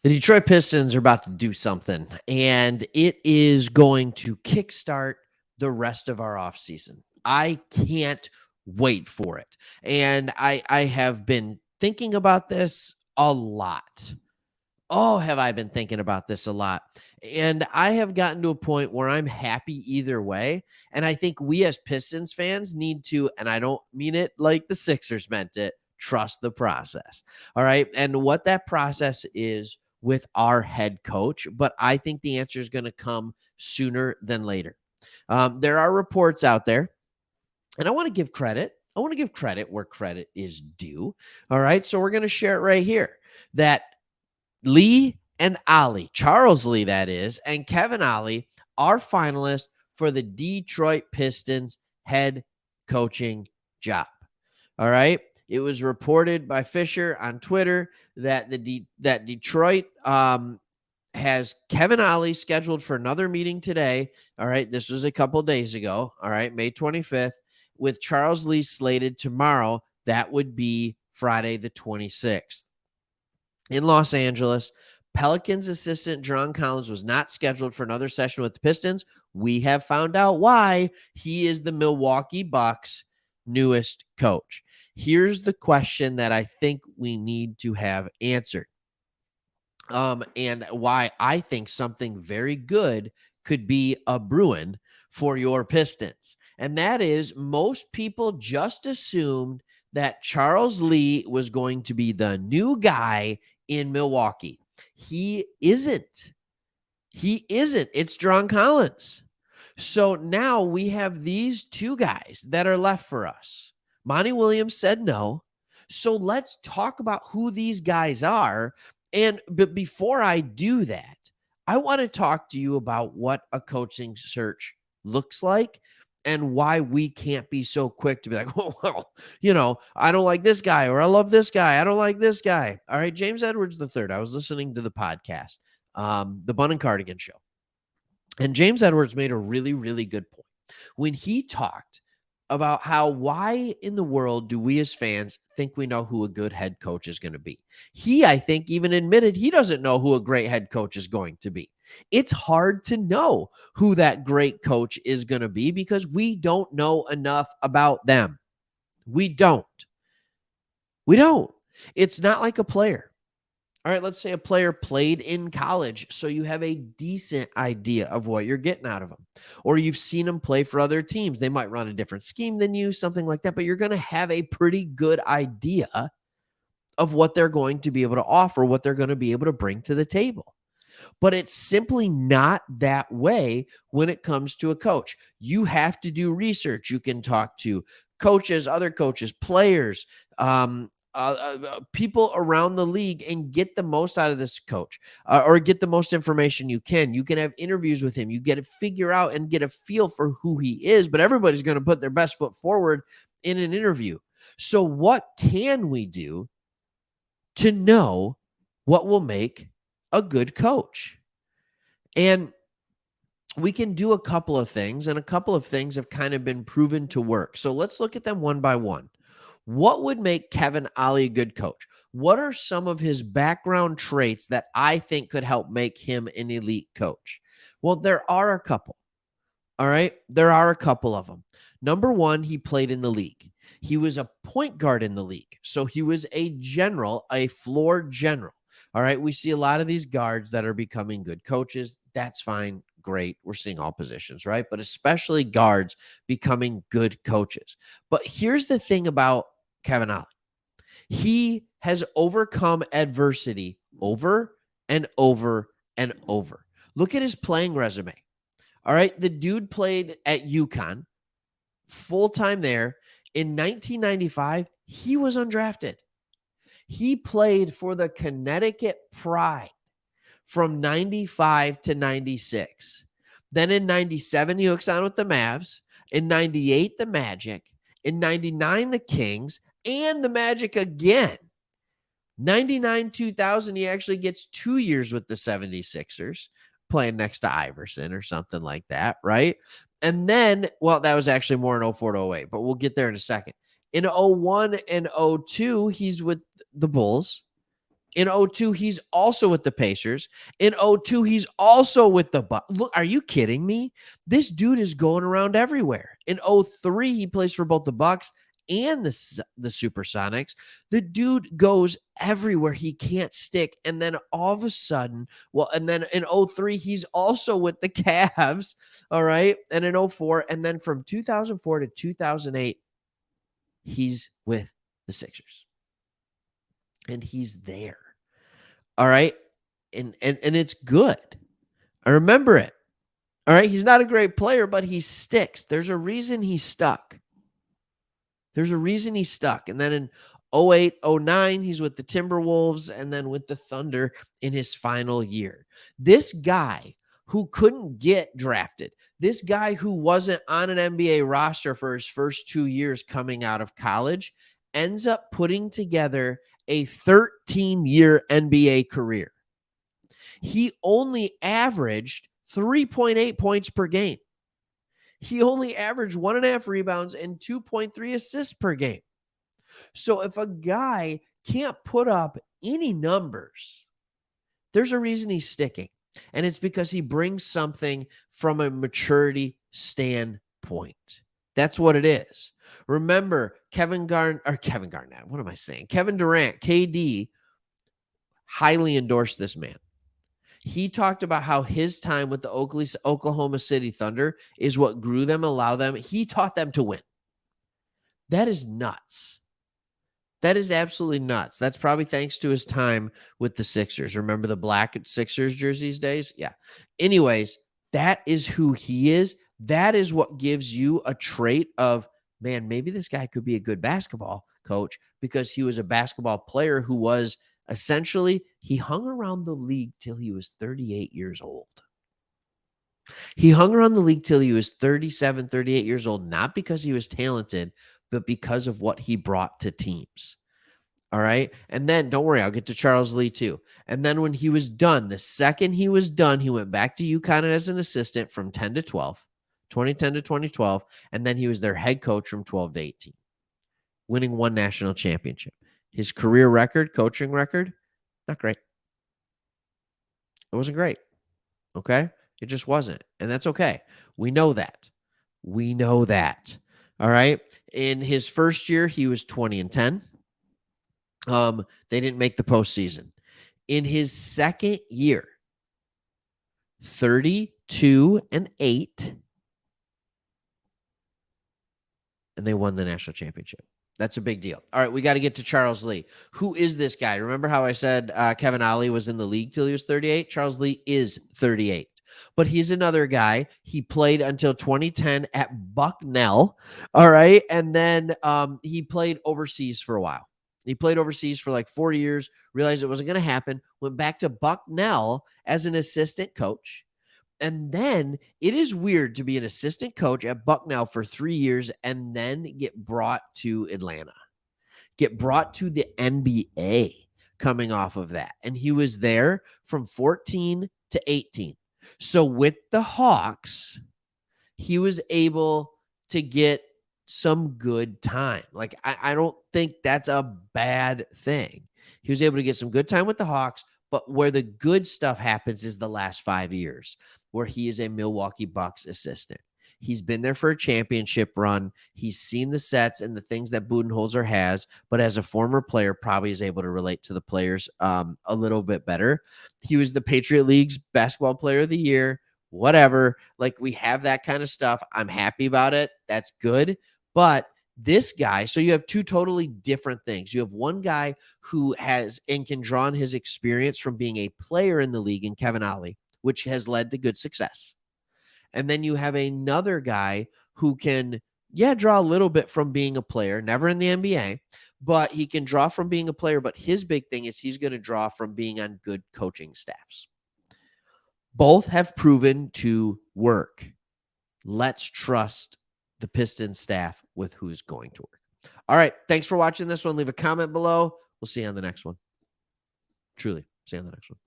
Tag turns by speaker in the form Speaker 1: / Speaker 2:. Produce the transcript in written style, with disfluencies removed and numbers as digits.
Speaker 1: The Detroit Pistons are about to do something, and it is going to kickstart the rest of our offseason. I can't wait for it. And I have been thinking about this a lot. Oh, have I been thinking about this a lot? And I have gotten to a point where I'm happy either way. And I think we as Pistons fans need to, and I don't mean it like the Sixers meant it, trust the process. All right. And what that process is with our head coach, but I think the answer is going to come sooner than later. There are reports out there, and I want to give credit. I want to give credit where credit is due. All right. So we're going to share it right here that Lee and Ollie, Charles Lee, that is, and Kevin Ollie are finalists for the Detroit Pistons head coaching job. All right. It was reported by Fisher on Twitter that that Detroit has Kevin Ollie scheduled for another meeting today. All right. This was a couple days ago. All right. May 25th, with Charles Lee slated tomorrow. That would be Friday, the 26th. In Los Angeles, Pelicans assistant John Collins was not scheduled for another session with the Pistons. We have found out why. He is the Milwaukee Bucks' newest coach. Here's the question that I think we need to have answered. And why I think something very good could be a brewing for your Pistons. And that is, most people just assumed that Charles Lee was going to be the new guy in Milwaukee. He isn't. He isn't. It's John Collins. So now we have these two guys that are left for us. Monty Williams said no. So let's talk about who these guys are. But before I do that, I want to talk to you about what a coaching search looks like and why we can't be so quick to be like, well, I don't like this guy, or I love this guy. I don't like this guy. All right. James Edwards III. I was listening to the podcast, the Bun and Cardigan show. And James Edwards made a really, really good point when he talked about why in the world do we as fans think we know who a good head coach is going to be. He, I think, even admitted he doesn't know who a great head coach is going to be. It's hard to know who that great coach is going to be because we don't know enough about them. We don't. We don't. It's not like a player. All right, let's say a player played in college, so you have a decent idea of what you're getting out of them. Or you've seen them play for other teams. They might run a different scheme than you, something like that, but you're going to have a pretty good idea of what they're going to be able to offer, what they're going to be able to bring to the table. But it's simply not that way when it comes to a coach. You have to do research. You can talk to coaches, other coaches, players, people around the league and get the most out of this coach or get the most information you can. You can have interviews with him. You get to figure out and get a feel for who he is, but everybody's going to put their best foot forward in an interview. So what can we do to know what will make a good coach? And we can do a couple of things, and a couple of things have kind of been proven to work. So let's look at them one by one. What would make Kevin Ollie a good coach? What are some of his background traits that I think could help make him an elite coach? Well, there are a couple. All right. There are a couple of them. Number one, he played in the league. He was a point guard in the league. So he was a general, a floor general. All right. We see a lot of these guards that are becoming good coaches. That's fine. Great. We're seeing all positions, right? But especially guards becoming good coaches. But here's the thing about Kevin Ollie. He has overcome adversity over and over and over. Look at his playing resume. All right. The dude played at UConn full-time there. In 1995, he was undrafted. He played for the Connecticut Pride from 95 to 96. Then in 97, he hooks on with the Mavs. In 98, the Magic. In 99, the Kings. And the Magic again. 99, 2000, he actually gets 2 years with the 76ers, playing next to Iverson or something like that, right? And then, well, that was actually more in 04 to 08, but we'll get there in a second. In 01 and 02, he's with the Bulls. In 02, he's also with the Pacers. In 02, he's also with the Bucks. Look, are you kidding me? This dude is going around everywhere. In 03, he plays for both the Bucks and the Supersonics. The dude goes everywhere. He can't stick. And then all of a sudden, and then in 03, he's also with the Cavs. All right. And in 04, and then from 2004 to 2008, he's with the Sixers. And he's there. All right. And it's good. I remember it. All right. He's not a great player, but he sticks. There's a reason he stuck. There's a reason he stuck. And then in 08, 09, he's with the Timberwolves and then with the Thunder in his final year. This guy who couldn't get drafted, this guy who wasn't on an NBA roster for his first 2 years coming out of college, ends up putting together a 13-year NBA career. He only averaged 3.8 points per game. He only averaged 1.5 rebounds and 2.3 assists per game. So if a guy can't put up any numbers, there's a reason he's sticking. And it's because he brings something from a maturity standpoint. That's what it is. Remember, Kevin Durant, KD, highly endorsed this man. He talked about how his time with the Oklahoma City Thunder is what grew them, he taught them to win. That is nuts. That is absolutely nuts. That's probably thanks to his time with the Sixers. Remember the black Sixers jerseys days? Yeah. Anyways, that is who he is. That is what gives you a trait of, man, maybe this guy could be a good basketball coach because he was a basketball player who was essentially, he hung around the league till he was 38 years old. He hung around the league till he was 37, 38 years old, not because he was talented, but because of what he brought to teams. All right. And then don't worry, I'll get to Charles Lee too. And then when he was done, the second he was done, he went back to UConn as an assistant from 10 to 12, 2010 to 2012. And then he was their head coach from 12 to 18, winning 1 national championship. His career record, coaching record, not great. It wasn't great. Okay. It just wasn't. And that's okay. We know that. We know that. All right. In his first year, he was 20-10. They didn't make the postseason. In his second year, 32-8, and they won the national championship. That's a big deal. All right, we got to get to Charles Lee. Who is this guy? Remember how I said Kevin Ollie was in the league till he was 38? Charles Lee is 38. But he's another guy. He played until 2010 at Bucknell. All right. And then he played overseas for a while. He played overseas for like 4 years, realized it wasn't going to happen, went back to Bucknell as an assistant coach. And then it is weird to be an assistant coach at Bucknell for 3 years and then get brought to Atlanta, get brought to the NBA coming off of that. And he was there from 14 to 18. So with the Hawks, he was able to get some good time. Like, I don't think that's a bad thing. He was able to get some good time with the Hawks, but where the good stuff happens is the last 5 years, where he is a Milwaukee Bucks assistant. He's been there for a championship run. He's seen the sets and the things that Budenholzer has, but as a former player, probably is able to relate to the players a little bit better. He was the Patriot League's basketball player of the year, whatever. Like, we have that kind of stuff. I'm happy about it. That's good. But this guy, so you have two totally different things. You have one guy who has and can draw on his experience from being a player in the league in Kevin Ollie, which has led to good success. And then you have another guy who can, draw a little bit from being a player, never in the NBA, but he can draw from being a player. But his big thing is he's going to draw from being on good coaching staffs. Both have proven to work. Let's trust the Pistons staff with who's going to work. All right. Thanks for watching this one. Leave a comment below. We'll see you on the next one. Truly, see you on the next one.